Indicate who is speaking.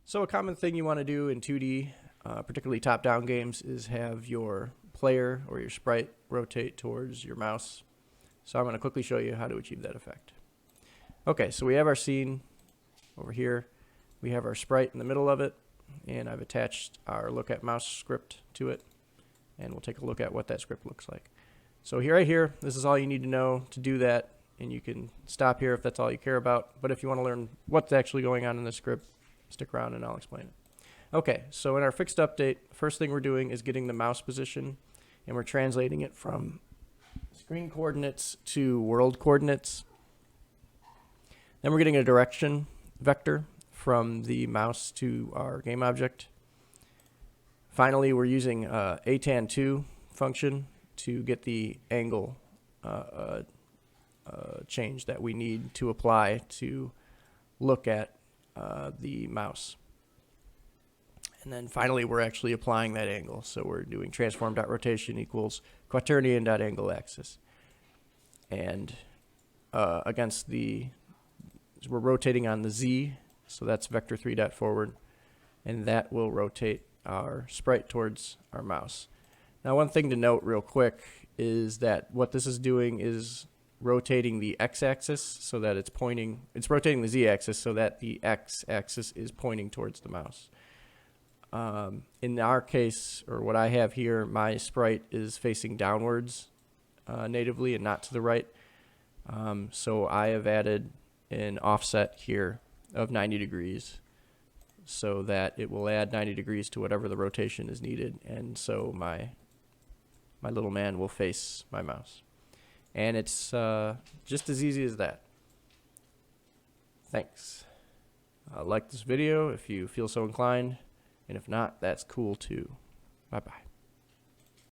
Speaker 1: So a common thing you want to do in 2D, particularly top-down games, is have your player or your sprite rotate towards your mouse. So I'm going to quickly show you how to achieve that effect. Okay, so we have our scene over here. We have our sprite in the middle of it, and I've attached our LookAtMouse script to it, and we'll take a look at what that script looks like. So here, right here, this is all you need to know to do that, and you can stop here if that's all you care about. But if you want to learn what's actually going on in the script, stick around and I'll explain it. Okay, so in our fixed update, first thing we're doing is getting the mouse position, and we're translating it from screen coordinates to world coordinates. Then we're getting a direction vector from the mouse to our Gameobject. Finally, we're using atan2 function to get the angle change that we need to apply to look at the mouse. And then finally, we're actually applying that angle. So we're doing transform.rotation equals Quaternion.AngleAxis. And against the, we're rotating on the Z, so that's vector 3.forward, and that will rotate our sprite towards our mouse. Now, one thing to note real quick is that what this is doing is rotating the x-axis so that it's pointing, it's rotating the z-axis so that the x-axis is pointing towards the mouse. In our case, or what I have here, my sprite is facing downwards natively and not to the right. So I have added an offset here of 90 degrees so that it will add 90 degrees to whatever the rotation is needed, and so my little man will face my mouse. And it's just as easy as that. Thanks. Like this video if you feel so inclined, and if not, that's cool too. Bye-bye.